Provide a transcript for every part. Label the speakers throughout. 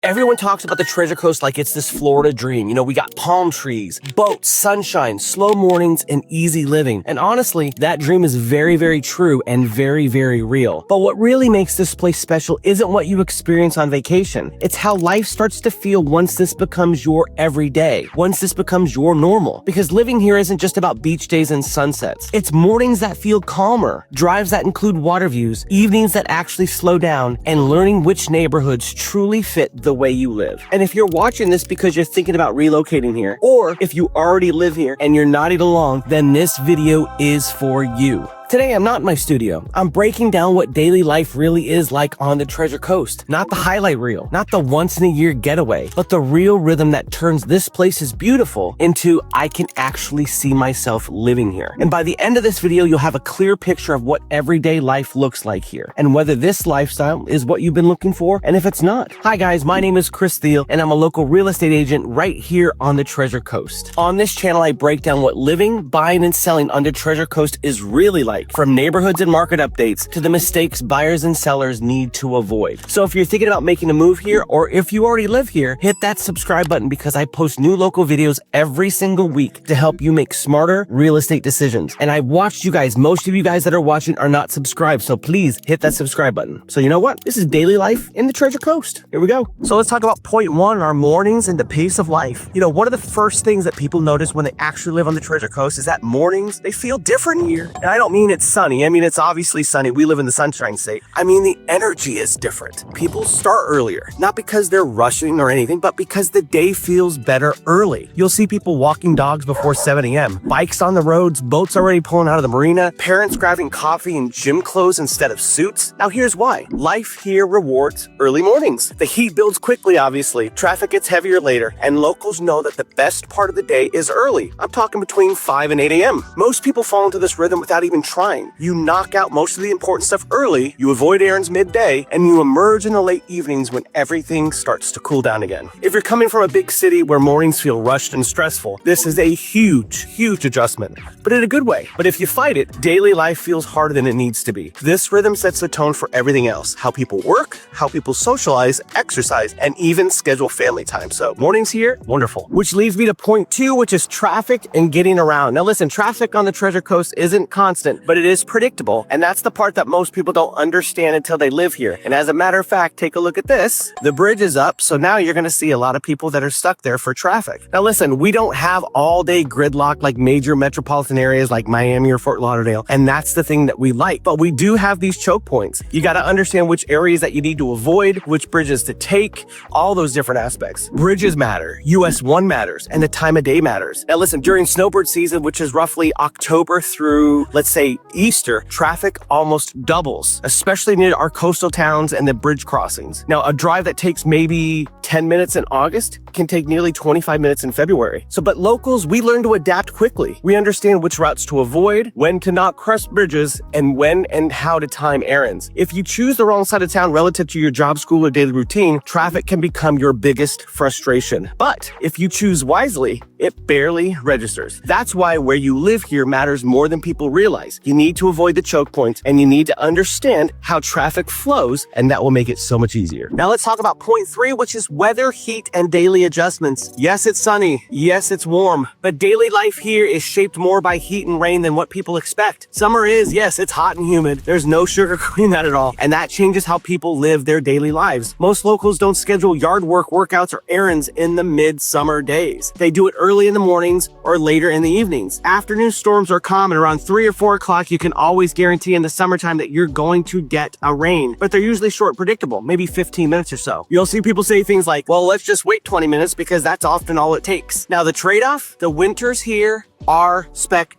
Speaker 1: Everyone talks about the Treasure Coast like it's this Florida dream. You know, we got palm trees, boats, sunshine, slow mornings, and easy living. And honestly, that dream is very, very true and very, very real. But what really makes this place special isn't what you experience on vacation. It's how life starts to feel once this becomes your everyday, once this becomes your normal. Because living here isn't just about beach days and sunsets. It's mornings that feel calmer, drives that include water views, evenings that actually slow down, and learning which neighborhoods truly fit the way you live. And if you're watching this because you're thinking about relocating here, or if you already live here and you're nodding along, then this video is for you. Today, I'm not in my studio. I'm breaking down what daily life really is like on the Treasure Coast. Not the highlight reel, not the once-in-a-year getaway, but the real rhythm that turns this place is beautiful into I can actually see myself living here. And by the end of this video, you'll have a clear picture of what everyday life looks like here, and whether this lifestyle is what you've been looking for, and if it's not. Hi guys, my name is Chris Thiel, and I'm a local real estate agent right here on the Treasure Coast. On this channel, I break down what living, buying, and selling on the Treasure Coast is really like, from neighborhoods and market updates to the mistakes buyers and sellers need to avoid. So if you're thinking about making a move here, or if you already live here, hit that subscribe button because I post new local videos every single week to help you make smarter real estate decisions. And I watched you guys, most of you guys that are watching are not subscribed, so please hit that subscribe button. So you know what? This is daily life in the Treasure Coast. Here we go. So let's talk about point one, our mornings and the pace of life. You know, one of the first things that people notice when they actually live on the Treasure Coast is that mornings, they feel different here. And I don't mean it's sunny. I mean, it's obviously sunny. We live in the Sunshine State. I mean, the energy is different. People start earlier, not because they're rushing or anything, but because the day feels better early. You'll see people walking dogs before 7 a.m., bikes on the roads, boats already pulling out of the marina, parents grabbing coffee in gym clothes instead of suits. Now, here's why. Life here rewards early mornings. The heat builds quickly, obviously. Traffic gets heavier later, and locals know that the best part of the day is early. I'm talking between 5 and 8 a.m. Most people fall into this rhythm without even trying. You knock out most of the important stuff early, you avoid errands midday, and you emerge in the late evenings when everything starts to cool down again. If you're coming from a big city where mornings feel rushed and stressful, this is a huge, huge adjustment, but in a good way. But if you fight it, daily life feels harder than it needs to be. This rhythm sets the tone for everything else: how people work, how people socialize, exercise, and even schedule family time. So mornings here, wonderful. Which leads me to point two, which is traffic and getting around. Now listen, traffic on the Treasure Coast isn't constant, but it is predictable, and that's the part that most people don't understand until they live here. And as a matter of fact, take a look at this. The bridge is up, so now you're going to see a lot of people that are stuck there for traffic. Now listen, we don't have all-day gridlock like major metropolitan areas like Miami or Fort Lauderdale, and that's the thing that we like. But we do have these choke points. You got to understand which areas that you need to avoid, which bridges to take, all those different aspects. Bridges matter, US 1 matters, and the time of day matters. Now listen, during snowbird season, which is roughly October through, let's say, Easter, traffic almost doubles, especially near our coastal towns and the bridge crossings. Now, a drive that takes maybe 10 minutes in August can take nearly 25 minutes in February. But locals, we learn to adapt quickly. We understand which routes to avoid, when to not cross bridges, and when and how to time errands. If you choose the wrong side of town relative to your job, school, or daily routine, traffic can become your biggest frustration. But if you choose wisely, it barely registers. That's why where you live here matters more than people realize. You need to avoid the choke points, and you need to understand how traffic flows, and that will make it so much easier. Now let's talk about point three, which is weather, heat, and daily adjustments. Yes, it's sunny. Yes, it's warm. But daily life here is shaped more by heat and rain than what people expect. Summer is, yes, it's hot and humid. There's no sugarcoating that at all. And that changes how people live their daily lives. Most locals don't schedule yard work, workouts, or errands in the mid-summer days. They do it early in the mornings or later in the evenings. Afternoon storms are common. Around 3 or 4 o'clock, you can always guarantee in the summertime that you're going to get a rain, but they're usually short and predictable, maybe 15 minutes or so. You'll see people say things like, well, let's just wait 20 minutes because that's often all it takes. Now, the trade-off, the winters here are spectacular.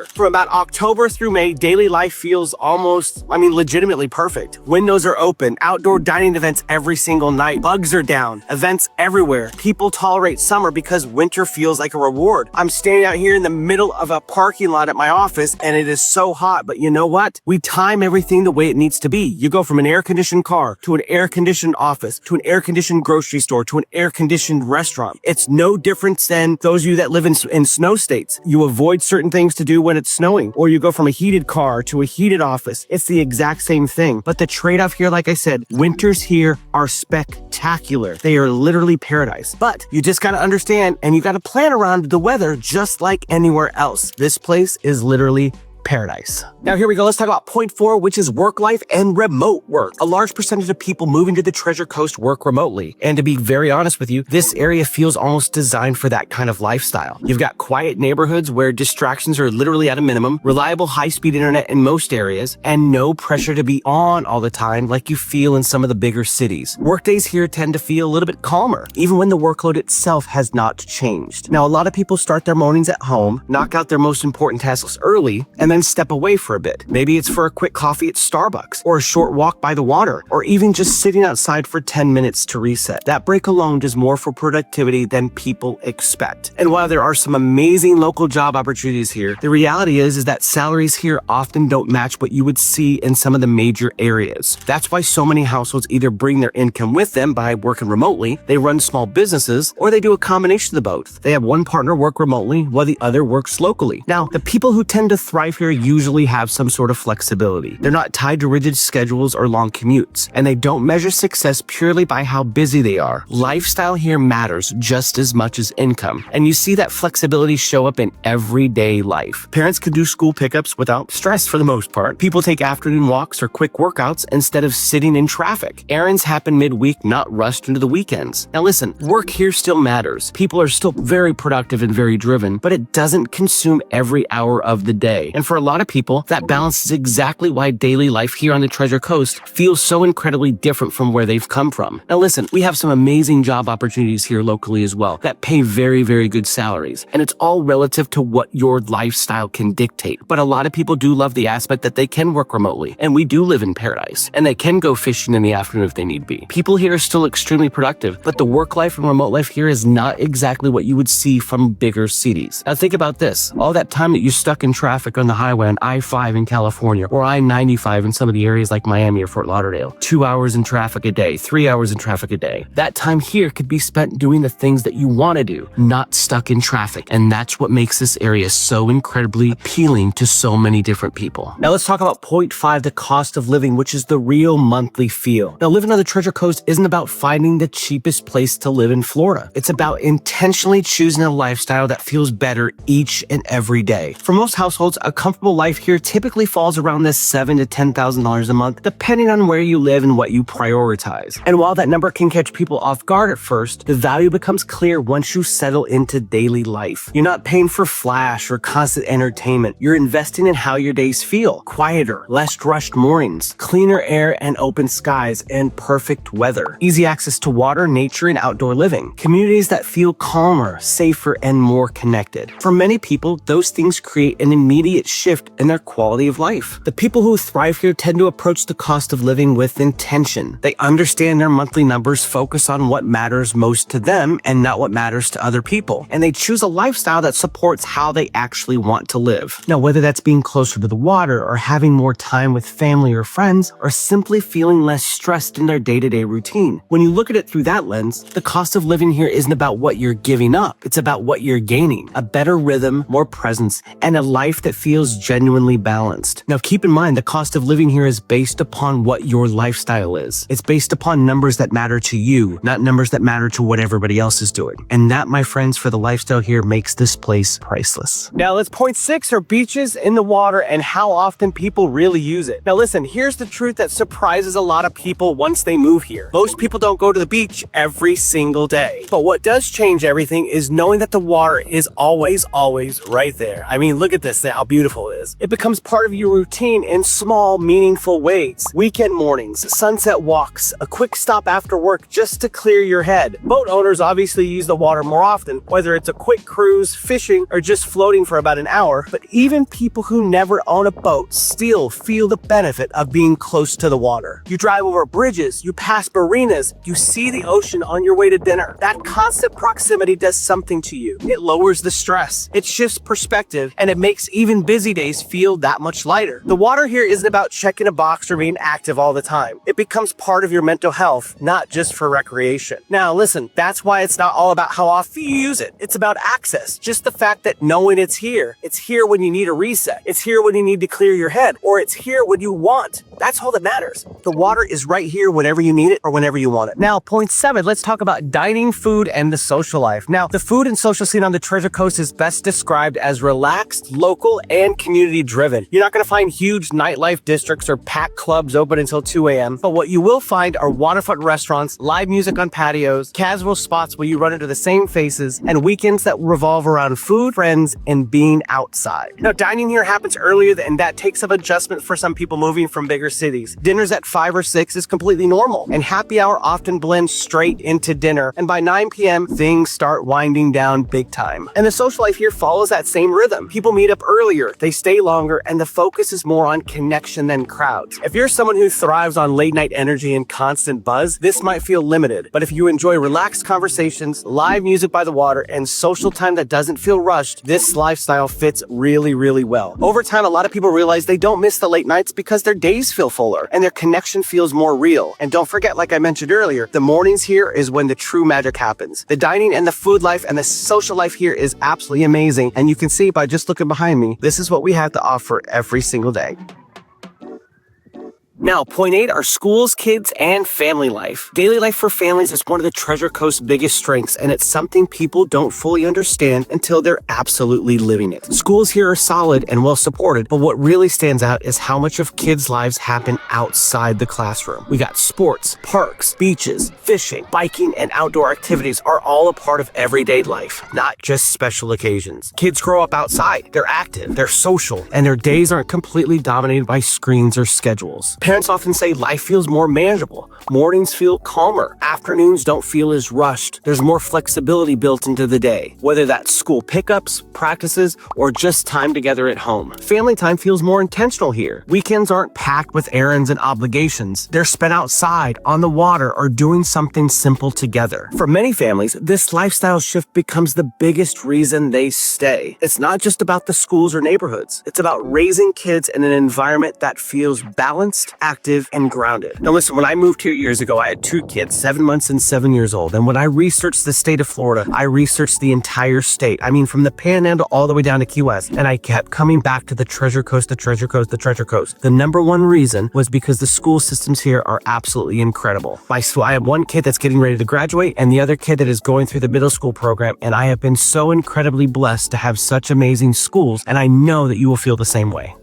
Speaker 1: From about October through May, daily life feels almost, legitimately perfect. Windows are open, outdoor dining events every single night, bugs are down, events everywhere. People tolerate summer because winter feels like a reward. I'm standing out here in the middle of a parking lot at my office, and it is so hot, but you know what? We time everything the way it needs to be. You go from an air-conditioned car to an air-conditioned office to an air-conditioned grocery store to an air-conditioned restaurant. It's no different than those of you that live in snow states. You avoid certain certain things to do when it's snowing, or you go from a heated car to a heated office. It's the exact same thing. But the trade-off here, like I said, winters here are spectacular. They are literally paradise. But you just gotta understand, and you gotta plan around the weather just like anywhere else. This place is literally paradise. Now here we go. Let's talk about point 4, which is work life and remote work. A large percentage of people moving to the Treasure Coast work remotely. And to be very honest with you, this area feels almost designed for that kind of lifestyle. You've got quiet neighborhoods where distractions are literally at a minimum, reliable high-speed internet in most areas, and no pressure to be on all the time like you feel in some of the bigger cities. Workdays here tend to feel a little bit calmer, even when the workload itself has not changed. Now, a lot of people start their mornings at home, knock out their most important tasks early, and then step away for a bit. Maybe it's for a quick coffee at Starbucks, or a short walk by the water, or even just sitting outside for 10 minutes to reset. That break alone does more for productivity than people expect. And while there are some amazing local job opportunities here, the reality is that salaries here often don't match what you would see in some of the major areas. That's why so many households either bring their income with them by working remotely, they run small businesses, or they do a combination of both. They have one partner work remotely while the other works locally. Now, the people who tend to thrive here usually have some sort of flexibility. They're not tied to rigid schedules or long commutes, and they don't measure success purely by how busy they are. Lifestyle here matters just as much as income, and you see that flexibility show up in everyday life. Parents can do school pickups without stress for the most part. People take afternoon walks or quick workouts instead of sitting in traffic. Errands happen midweek, not rushed into the weekends. Now listen, work here still matters. People are still very productive and very driven, but it doesn't consume every hour of the day. And for a lot of people, that balance is exactly why daily life here on the Treasure Coast feels so incredibly different from where they've come from. Now listen, we have some amazing job opportunities here locally as well that pay very, very good salaries. And it's all relative to what your lifestyle can dictate. But a lot of people do love the aspect that they can work remotely, and we do live in paradise, and they can go fishing in the afternoon if they need be. People here are still extremely productive, but the work life and remote life here is not exactly what you would see from bigger cities. Now think about this. All that time that you're stuck in traffic on the highway on I-5 in California, or I-95 in some of the areas like Miami or Fort Lauderdale, 2 hours in traffic a day, 3 hours in traffic a day. That time here could be spent doing the things that you want to do, not stuck in traffic. And that's what makes this area so incredibly appealing to so many different people. Now let's talk about point 5, the cost of living, which is the real monthly feel. Now living on the Treasure Coast isn't about finding the cheapest place to live in Florida. It's about intentionally choosing a lifestyle that feels better each and every day. For most households, a comfortable life here typically falls around this $7,000 to $10,000 a month, depending on where you live and what you prioritize. And while that number can catch people off guard at first, the value becomes clear once you settle into daily life. You're not paying for flash or constant entertainment. You're investing in how your days feel. Quieter, less rushed mornings, cleaner air and open skies, and perfect weather. Easy access to water, nature, and outdoor living. Communities that feel calmer, safer, and more connected. For many people, those things create an immediate shift in their quality of life. The people who thrive here tend to approach the cost of living with intention. They understand their monthly numbers, focus on what matters most to them and not what matters to other people. And they choose a lifestyle that supports how they actually want to live. Now, whether that's being closer to the water or having more time with family or friends, or simply feeling less stressed in their day-to-day routine. When you look at it through that lens, the cost of living here isn't about what you're giving up. It's about what you're gaining. A better rhythm, more presence, and a life that feels genuinely balanced. Now, keep in mind, the cost of living here is based upon what your lifestyle is. It's based upon numbers that matter to you, not numbers that matter to what everybody else is doing. And that, my friends, for the lifestyle here makes this place priceless. Now, let's point 6 are beaches in the water and how often people really use it. Now, listen, here's the truth that surprises a lot of people once they move here. Most people don't go to the beach every single day. But what does change everything is knowing that the water is always right there. I mean, look at this, how beautiful it is. It becomes part of your routine in small, meaningful ways. Weekend mornings, sunset walks, a quick stop after work just to clear your head. Boat owners obviously use the water more often, whether it's a quick cruise, fishing, or just floating for about an hour. But even people who never own a boat still feel the benefit of being close to the water. You drive over bridges, you pass marinas, you see the ocean on your way to dinner. That constant proximity does something to you. It lowers the stress, it shifts perspective, and it makes even busy busy days feel that much lighter. The water here isn't about checking a box or being active all the time. It becomes part of your mental health, not just for recreation. Now listen, that's why it's not all about how often you use it. It's about access. Just the fact that knowing it's here when you need a reset. It's here when you need to clear your head, or it's here when you want. That's all that matters. The water is right here whenever you need it or whenever you want it. Now, point 7, let's talk about dining, food, and the social life. Now, the food and social scene on the Treasure Coast is best described as relaxed, local, and community-driven. You're not going to find huge nightlife districts or packed clubs open until 2 a.m., but what you will find are waterfront restaurants, live music on patios, casual spots where you run into the same faces, and weekends that revolve around food, friends, and being outside. Now, dining here happens earlier, and that takes some adjustment for some people moving from bigger cities. Dinners at 5 or 6 is completely normal, and happy hour often blends straight into dinner, and by 9 p.m., things start winding down big time. And the social life here follows that same rhythm. People meet up earlier, they stay longer, and the focus is more on connection than crowds. If you're someone who thrives on late night energy and constant buzz, this might feel limited, but if you enjoy relaxed conversations, live music by the water, and social time that doesn't feel rushed, this lifestyle fits really, really well. Over time, a lot of people realize they don't miss the late nights because their days feel fuller and their connection feels more real. And don't forget, like I mentioned earlier, the mornings here is when the true magic happens. The dining and the food life and the social life here is absolutely amazing, and you can see by just looking behind me, this is what we have to offer every single day. Now, point 8 are schools, kids, and family life. Daily life for families is one of the Treasure Coast's biggest strengths, and it's something people don't fully understand until they're absolutely living it. Schools here are solid and well supported, but what really stands out is how much of kids' lives happen outside the classroom. We got sports, parks, beaches, fishing, biking, and outdoor activities are all a part of everyday life, not just special occasions. Kids grow up outside, they're active, they're social, and their days aren't completely dominated by screens or schedules. Parents often say life feels more manageable. Mornings feel calmer. Afternoons don't feel as rushed. There's more flexibility built into the day, whether that's school pickups, practices, or just time together at home. Family time feels more intentional here. Weekends aren't packed with errands and obligations. They're spent outside, on the water, or doing something simple together. For many families, this lifestyle shift becomes the biggest reason they stay. It's not just about the schools or neighborhoods. It's about raising kids in an environment that feels balanced, active, and grounded. Now listen, when I moved here years ago, I had 2 kids, 7 months and 7 years old. And when I researched the state of Florida, I researched the entire state. I mean, from the Panhandle all the way down to Key West. And I kept coming back to the Treasure Coast, the Treasure Coast, the Treasure Coast. The number one reason was because the school systems here are absolutely incredible. I have one kid that's getting ready to graduate and the other kid that is going through the middle school program. And I have been so incredibly blessed to have such amazing schools. And I know that you will feel the same way.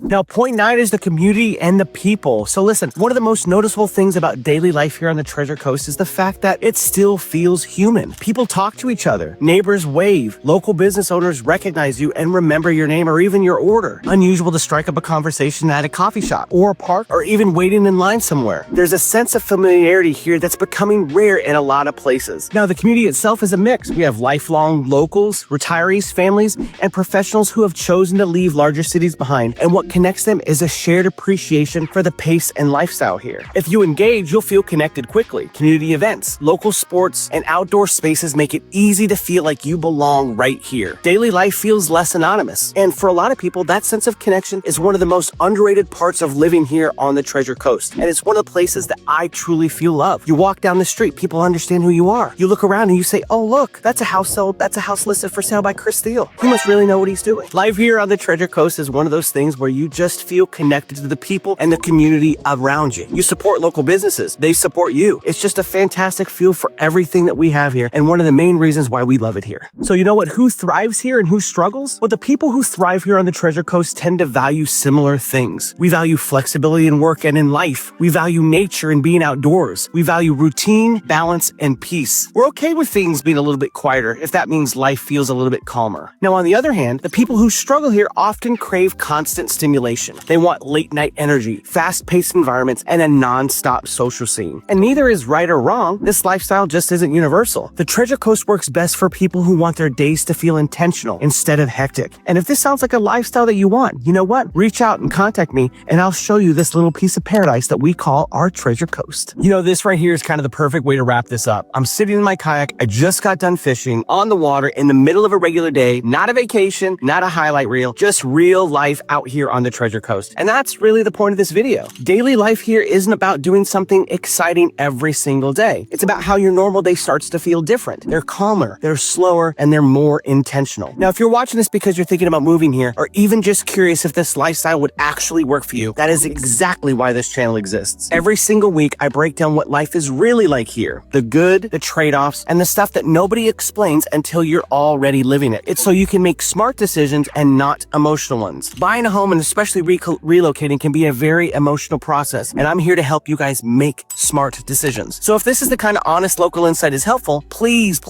Speaker 1: Now, point 9 is the community and the people. So listen, one of the most noticeable things about daily life here on the Treasure Coast is the fact that it still feels human. People talk to each other. Neighbors wave. Local business owners recognize you and remember your name or even your order. Unusual to strike up a conversation at a coffee shop or a park or even waiting in line somewhere. There's a sense of familiarity here that's becoming rare in a lot of places. Now, the community itself is a mix. We have lifelong locals, retirees, families, and professionals who have chosen to leave larger cities behind. And what connects them is a shared appreciation for the pace and lifestyle here. If you engage, you'll feel connected quickly. Community events, local sports, and outdoor spaces make it easy to feel like you belong right here. Daily life feels less anonymous, and for a lot of people, that sense of connection is one of the most underrated parts of living here on the Treasure Coast, and it's one of the places that I truly feel love. You walk down the street, people understand who you are. You look around and you say, oh look, that's a house sold, that's a house listed for sale by Chris Thiel. He must really know what he's doing. Life here on the Treasure Coast is one of those things where you just feel connected to the people and the community around you. You support local businesses. They support you. It's just a fantastic feel for everything that we have here and one of the main reasons why we love it here. So you know what? Who thrives here and who struggles? Well, the people who thrive here on the Treasure Coast tend to value similar things. We value flexibility in work and in life. We value nature and being outdoors. We value routine, balance, and peace. We're okay with things being a little bit quieter if that means life feels a little bit calmer. Now, on the other hand, the people who struggle here often crave constant stimulation stimulation. They want late-night energy, fast-paced environments, and a non-stop social scene. And neither is right or wrong. This lifestyle just isn't universal. The Treasure Coast works best for people who want their days to feel intentional instead of hectic. And if this sounds like a lifestyle that you want, you know what? Reach out and contact me, and I'll show you this little piece of paradise that we call our Treasure Coast. You know, this right here is kind of the perfect way to wrap this up. I'm sitting in my kayak. I just got done fishing on the water in the middle of a regular day, not a vacation, not a highlight reel, just real life out here on the Treasure Coast. And that's really the point of this video. Daily life here isn't about doing something exciting every single day. It's about how your normal day starts to feel different. They're calmer, they're slower, and they're more intentional. Now, if you're watching this because you're thinking about moving here, or even just curious if this lifestyle would actually work for you, that is exactly why this channel exists. Every single week, I break down what life is really like here. The good, the trade-offs, and the stuff that nobody explains until you're already living it. It's so you can make smart decisions and not emotional ones. Buying a home and especially relocating can be a very emotional process, and I'm here to help you guys make smart decisions. So if this is the kind of honest local insight is helpful, please